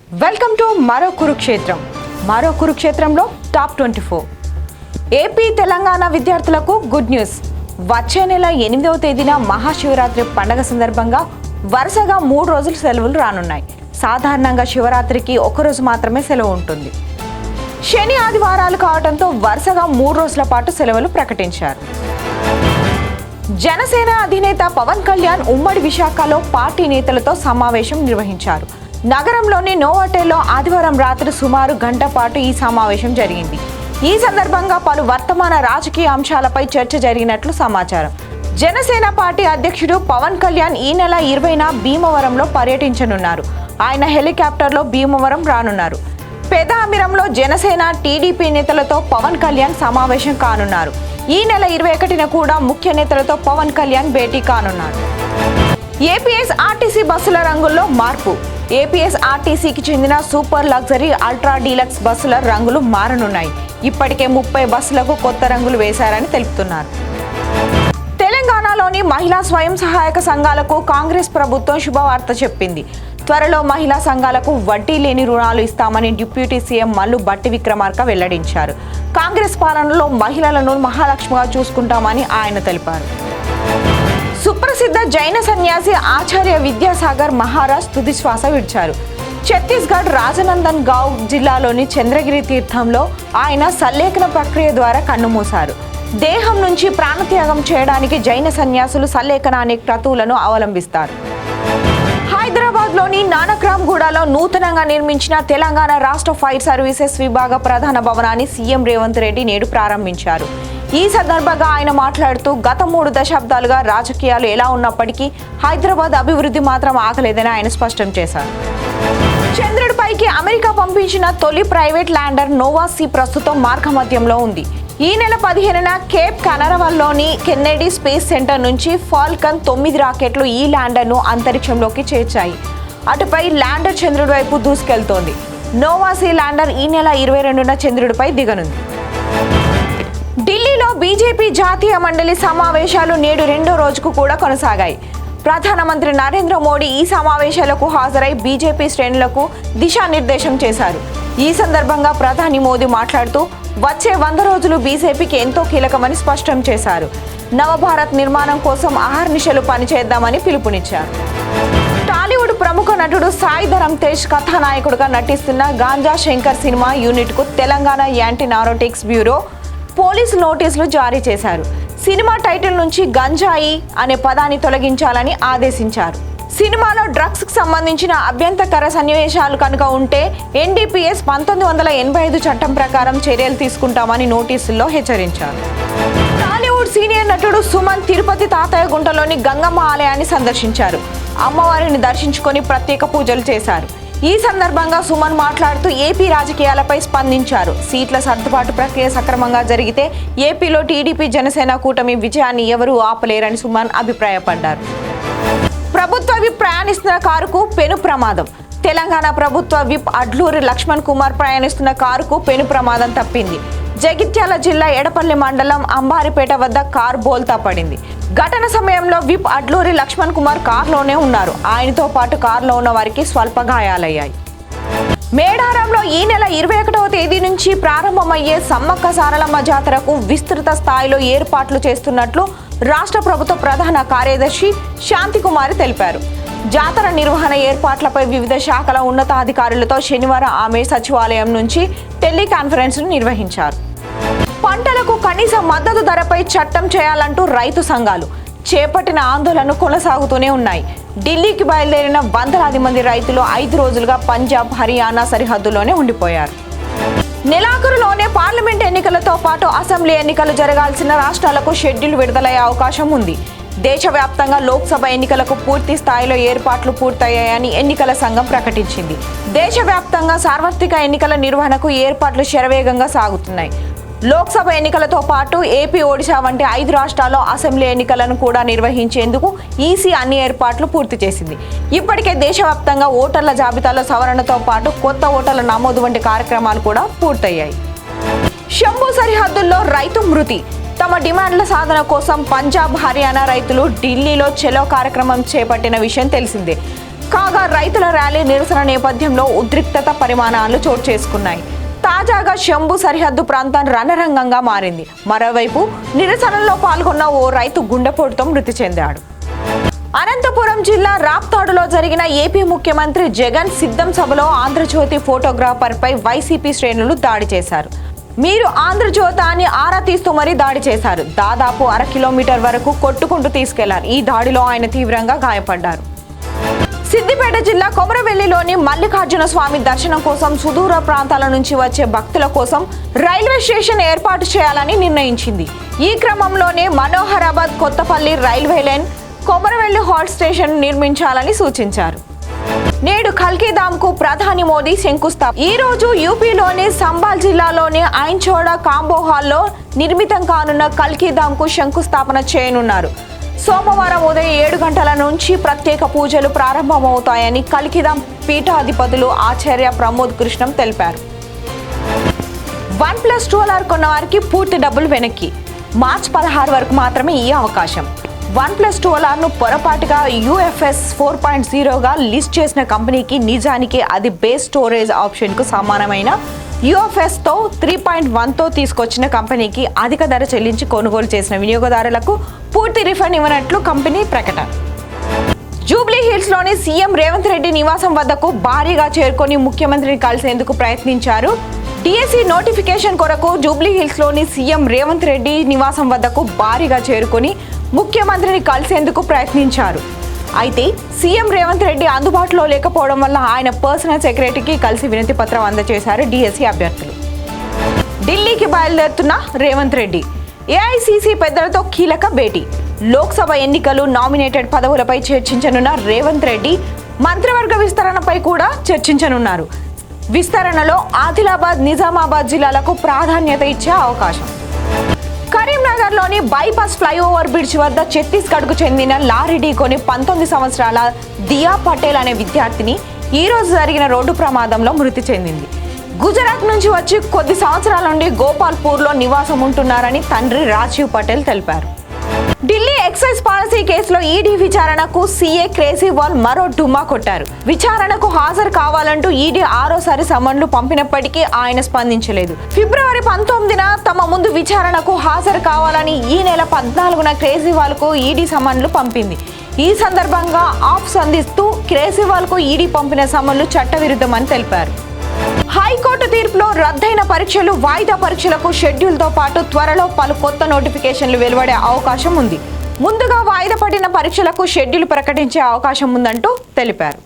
Welcome to మరో కురుక్షేత్రంలో top 24. AP Telangana విద్యార్థులకు గుడ్ న్యూస్. వచ్చే నెల 8వ తేదీన మహాశివరాత్రి పండుగ సందర్భంగా వరుసగా 3 రోజులు సెలవులు రానున్నాయి. సాధారణంగా శివరాత్రికి ఒకరోజు మాత్రమే సెలవు ఉంటుంది. శని ఆదివారాలు కావడంతో వరుసగా 3 రోజుల పాటు సెలవులు ప్రకటించారు. జనసేన అధినేత పవన్ కళ్యాణ్ ఉమ్మడి విశాఖలో పార్టీ నేతలతో సమావేశం నిర్వహించారు. నగరంలోని నోవాటెల్లో ఆదివారం రాత్రి సుమారు గంట పాటు ఈ సమావేశం జరిగింది. ఈ సందర్భంగా పలు వర్తమాన రాజకీయ అంశాలపై చర్చ జరిగినట్లు సమాచారం. జనసేన పార్టీ అధ్యక్షుడు పవన్ కళ్యాణ్ ఈ నెల 20న భీమవరంలో పర్యటించనున్నారు. ఆయన హెలికాప్టర్లో భీమవరం రానున్నారు. పెదామిరంలో జనసేన టీడీపీ నేతలతో పవన్ కళ్యాణ్ సమావేశం కానున్నారు. ఈ నెల 21న కూడా ముఖ్య నేతలతో పవన్ కళ్యాణ్ భేటీ కానున్నారు. ఏపీఎస్ ఆర్టీసీ బస్సుల రంగుల్లో మార్పు. ఏపీఎస్ ఆర్టీసీకి చెందిన సూపర్ లగ్జరీ అల్ట్రా డీలక్స్ బస్సుల రంగులు మారనున్నాయి. ఇప్పటికే 30 బస్సులకు కొత్త రంగులు వేశారని తెలుపుతున్నారు. తెలంగాణలోని మహిళా స్వయం సహాయక సంఘాలకు కాంగ్రెస్ ప్రభుత్వం శుభవార్త చెప్పింది. త్వరలో మహిళా సంఘాలకు వడ్డీ లేని రుణాలు ఇస్తామని డిప్యూటీ సీఎం మల్లు భట్టి విక్రమార్క వెల్లడించారు. కాంగ్రెస్ పాలనలో మహిళలను మహాలక్ష్మిగా చూసుకుంటామని ఆయన తెలిపారు. సుప్రసిద్ధ జైన సన్యాసి ఆచార్య విద్యాసాగర్ మహారాజ్ తుదిశ్వాస విడిచారు. ఛత్తీస్గఢ్ రాజనందన్ గావ్ జిల్లాలోని చంద్రగిరి తీర్థంలో ఆయన సల్లేఖన ప్రక్రియ ద్వారా కన్నుమూశారు. దేహం నుంచి ప్రాణత్యాగం చేయడానికి జైన సన్యాసులు సల్లేఖన అనే క్రతువులను అవలంబిస్తారు. హైదరాబాద్లోని నానక్రామ్గూడలో నూతనంగా నిర్మించిన తెలంగాణ రాష్ట్ర ఫైర్ సర్వీసెస్ విభాగ ప్రధాన భవనాన్ని సీఎం రేవంత్ రెడ్డి నేడు ప్రారంభించారు. ఈ సందర్భంగా ఆయన మాట్లాడుతూ గత 3 దశాబ్దాలుగా రాజకీయాలు ఎలా ఉన్నప్పటికీ హైదరాబాద్ అభివృద్ధి మాత్రం ఆగలేదని ఆయన స్పష్టం చేశారు. చంద్రుడిపైకి అమెరికా పంపించిన తొలి ప్రైవేట్ ల్యాండర్ నోవా సి ప్రస్తుతం మార్గమధ్యంలో ఉంది. ఈ నెల 15న కేప్ కనరవల్లోని కెన్నెడీ స్పేస్ సెంటర్ నుంచి ఫాల్కన్ 9 రాకెట్లు ఈ ల్యాండర్ను అంతరిక్షంలోకి చేర్చాయి. అటుపై ల్యాండర్ చంద్రుడి వైపు దూసుకెళ్తోంది. నోవా సి ల్యాండర్ ఈ నెల 22న చంద్రుడిపై దిగనుంది. ఢిల్లీలో బీజేపీ జాతీయ మండలి సమావేశాలు నేడు 2వ రోజుకు కూడా కొనసాగాయి. ప్రధానమంత్రి నరేంద్ర మోడీ ఈ సమావేశాలకు హాజరై బీజేపీ శ్రేణులకు దిశానిర్దేశం చేశారు. ఈ సందర్భంగా ప్రధాని మోదీ మాట్లాడుతూ వచ్చే 100 రోజులు బీజేపీకి ఎంతో కీలకమని స్పష్టం చేశారు. నవభారత్ నిర్మాణం కోసం అహర్నిశలు పనిచేద్దామని పిలుపునిచ్చారు. టాలీవుడ్ ప్రముఖ నటుడు సాయి ధరమ్ తేజ్ కథానాయకుడిగా నటిస్తున్న గాంజా శంకర్ సినిమా యూనిట్కు Telangana anti narcotics bureau police నోటీసులు జారీ చేశారు. సినిమా టైటిల్ నుంచి గంజాయి అనే పదాన్ని తొలగించాలని ఆదేశించారు. సినిమాలో డ్రగ్స్ కు సంబంధించిన అభ్యంతరకర సన్నివేశాలు కనుక ఉంటే ఎన్డీపీఎస్ 1985 చట్టం ప్రకారం చర్యలు తీసుకుంటామని నోటీసుల్లో హెచ్చరించారు. టాలీవుడ్ సీనియర్ నటుడు సుమన్ తిరుపతి తాతయ్య గుంటలోని గంగమ్మ ఆలయాన్ని సందర్శించారు. అమ్మవారిని దర్శించుకొని ప్రత్యేక పూజలు చేశారు. ఈ సందర్భంగా సుమన్ మాట్లాడుతూ ఏపీ రాజకీయాలపై స్పందించారు. సీట్ల సర్దుబాటు ప్రక్రియ సక్రమంగా జరిగితే ఏపీలో టీడీపీ జనసేన కూటమి విజయాన్ని ఎవరూ ఆపలేరని సుమన్ అభిప్రాయపడ్డారు. ప్రభుత్వ విప్ ప్రయాణిస్తున్న కారుకు పెను ప్రమాదం. తెలంగాణ ప్రభుత్వ విప్ అడ్లూరి లక్ష్మణ్ కుమార్ ప్రయాణిస్తున్న కారుకు పెను ప్రమాదం తప్పింది. జగిత్యాల జిల్లా ఎడపల్లి మండలం అంబారిపేట వద్ద కారు బోల్తా పడింది. ఘటన సమయంలో విప్ అడ్లూరి లక్ష్మణ్ కుమార్ కారులోనే ఉన్నారు. ఆయనతో పాటు కారులో ఉన్న వారికి స్వల్ప గాయాలయ్యాయి. మేడారంలో ఈ నెల 21వ తేదీ నుంచి ప్రారంభమయ్యే సమ్మక్క సారలమ్మ జాతరకు విస్తృత స్థాయిలో ఏర్పాట్లు చేస్తున్నట్లు రాష్ట్ర ప్రభుత్వ ప్రధాన కార్యదర్శి శాంతికుమారి తెలిపారు. జాతర నిర్వహణ ఏర్పాట్లపై వివిధ శాఖల ఉన్నతాధికారులతో శనివారం ఆమె సచివాలయం నుంచి టెలికాన్ఫరెన్స్ నిర్వహించారు. పంటలకు కనీస మద్దతు ధరపై చట్టం చేయాలంటూ రైతు సంఘాలు చేపట్టిన ఆందోళనలు కొనసాగుతూనే ఉన్నాయి. ఢిల్లీకి బయలుదేరిన వందలాది మంది రైతులు 5 రోజులుగా పంజాబ్, హర్యానా సరిహద్దులోనే ఉండిపోయారు. నెలాఖరులోనే పార్లమెంట్ ఎన్నికలతో పాటు అసెంబ్లీ ఎన్నికలు జరగాల్సిన రాష్ట్రాలకు షెడ్యూల్ విడుదలయ్యే అవకాశం ఉంది. దేశవ్యాప్తంగా లోక్సభ ఎన్నికలకు పూర్తి స్థాయిలో ఏర్పాట్లు పూర్తయ్యాయని ఎన్నికల సంఘం ప్రకటించింది. దేశవ్యాప్తంగా సార్వత్రిక ఎన్నికల నిర్వహణకు ఏర్పాట్లు శరవేగంగా సాగుతున్నాయి. లోక్సభ ఎన్నికలతో పాటు ఏపీ, ఒడిశా వంటి 5 రాష్ట్రాల్లో అసెంబ్లీ ఎన్నికలను కూడా నిర్వహించేందుకు ఈసీ అన్ని ఏర్పాట్లు పూర్తి చేసింది. ఇప్పటికే దేశవ్యాప్తంగా ఓటర్ల జాబితాలో సవరణతో పాటు కొత్త ఓటర్ల నమోదు వంటి కార్యక్రమాలు కూడా పూర్తయ్యాయి. శంభు సరిహద్దుల్లో రైతు మృతి. తమ డిమాండ్ల సాధన కోసం పంజాబ్, హర్యానా రైతులు ఢిల్లీలో చెలో కార్యక్రమం చేపట్టిన విషయం తెలిసిందే. కాగా రైతుల ర్యాలీ నిరసన నేపథ్యంలో ఉద్రిక్తత పరిమాణాలు చోటు చేసుకున్నాయి. తాజాగా శంభు సరిహద్దు ప్రాంతం రణరంగంగా మారింది. మరోవైపు నిరసనల్లో పాల్గొన్న ఓ రైతు గుండెపోటుతో మృతి చెందాడు. అనంతపురం జిల్లా రాప్తాడులో జరిగిన ఏపీ ముఖ్యమంత్రి జగన్ సిద్ధం సభలో ఆంధ్రజ్యోతి ఫోటోగ్రాఫర్పై వైసీపీ శ్రేణులు దాడి చేశారు. మీరు ఆంధ్రజ్యోతి అని ఆరా తీస్తూ మరీ దాడి చేశారు. దాదాపు 1/2 కిలోమీటర్ వరకు కొట్టుకుంటూ తీసుకెళ్లారు. ఈ దాడిలో ఆయన తీవ్రంగా గాయపడ్డారు. సిద్దిపేట జిల్లా కొమరవెల్లిలోని మల్లికార్జున స్వామి దర్శనం కోసం సుదూర ప్రాంతాల నుంచి వచ్చే భక్తుల కోసం రైల్వే స్టేషన్ ఏర్పాటు చేయాలని నిర్ణయించింది. ఈ క్రమంలోనే Manoharabad Kothapalli railway line Komaravelli halt station నిర్మించాలని సూచించారు. నేడు కల్కీధామ్కు ప్రధాని మోదీ శంకుస్థాపన. ఈ రోజు యూపీలోని సంబాల్ జిల్లాలోని ఐన్చోడా కాంబో హాల్లో నిర్మితం కానున్న కల్కీధామ్కు శంకుస్థాపన చేయనున్నారు. సోమవారం ఉదయం 7 గంటల నుంచి ప్రత్యేక పూజలు ప్రారంభమవుతాయని కల్కీధామ్ పీఠాధిపతులు ఆచార్య ప్రమోద్ కృష్ణం తెలిపారు. OnePlus 12R కొన్న వారికి పూర్తి డబ్బులు వెనక్కి. మార్చి 16 వరకు మాత్రమే ఈ అవకాశం. OnePlus 12Rను పొరపాటుగా UFS 4.0గా లిస్ట్ చేసిన కంపెనీకి నిజానికి అది బేస్ స్టోరేజ్ ఆప్షన్కు సమానమైన UFSతో 3.1తో తీసుకొచ్చిన కంపెనీకి అధిక ధర చెల్లించి కొనుగోలు చేసిన వినియోగదారులకు పూర్తి రిఫండ్ ఇవ్వనట్లు కంపెనీ ప్రకటన. జూబ్లీ హిల్స్లోని సీఎం రేవంత్ రెడ్డి నివాసం వద్దకు భారీగా చేరుకొని ముఖ్యమంత్రిని కలిసేందుకు ప్రయత్నించారు. డిఎస్సి నోటిఫికేషన్ కొరకు జూబ్లీ హిల్స్లోని సీఎం రేవంత్ రెడ్డి నివాసం వద్దకు భారీగా చేరుకొని ముఖ్యమంత్రిని కలిసేందుకు ప్రయత్నించారు. అయితే సీఎం రేవంత్ రెడ్డి అందుబాటులో లేకపోవడం వల్ల ఆయన పర్సనల్ సెక్రటరీకి కలిసి వినతి పత్రం అందజేశారు డిఎస్సి అభ్యర్థులు. ఢిల్లీకి బయలుదేరుతున్న రేవంత్ రెడ్డి ఏఐసీసీ పెద్దలతో కీలక భేటీ. లోక్సభ ఎన్నికలు నామినేటెడ్ పదవులపై చర్చించనున్న రేవంత్ రెడ్డి మంత్రివర్గ విస్తరణపై కూడా చర్చించనున్నారు. విస్తరణలో ఆదిలాబాద్, నిజామాబాద్ జిల్లాలకు ప్రాధాన్యత ఇచ్చే అవకాశం. కరీంనగర్లోని బైపాస్ ఫ్లైఓవర్ బ్రిడ్జ్ వద్ద ఛత్తీస్గఢ్కు చెందిన లారీ ఢీకొని 19 సంవత్సరాల దియా పటేల్ అనే విద్యార్థిని ఈ రోజు జరిగిన రోడ్డు ప్రమాదంలో మృతి చెందింది. గుజరాత్ నుంచి వచ్చి కొద్ది సంవత్సరాల నుండి గోపాల్పూర్లో నివాసం ఉంటున్నారని తండ్రి రాజీవ్ పటేల్ తెలిపారు. ఢిల్లీ ఎక్సైజ్ పాలసీ కేసులో ఈడీ విచారణకు సీఏ కేజ్రీవాల్ మరో డుమ్మా కొట్టారు. విచారణకు హాజరు కావాలంటూ ఈడీ 6వ సమన్లు పంపినప్పటికీ ఆయన స్పందించలేదు. ఫిబ్రవరి 19న తమ ముందు విచారణకు హాజరు కావాలని ఈ నెల 14న కేజ్రీవాల్కు ఈడీ సమన్లు పంపింది. ఈ సందర్భంగా ఆఫ్ సంధిస్తూ కేజ్రీవాల్కు ఈడీ పంపిన సమన్లు చట్టవిరుద్ధమని తెలిపారు. హైకోర్టు తీర్పులో రద్దయిన పరీక్షలు, వాయిదా పరీక్షలకు షెడ్యూల్తో పాటు త్వరలో పలు కొత్త నోటిఫికేషన్లు వెలువడే అవకాశం ఉంది. ముందుగా వాయిదా పడిన పరీక్షలకు షెడ్యూల్ ప్రకటించే అవకాశం ఉందంటూ తెలిపారు.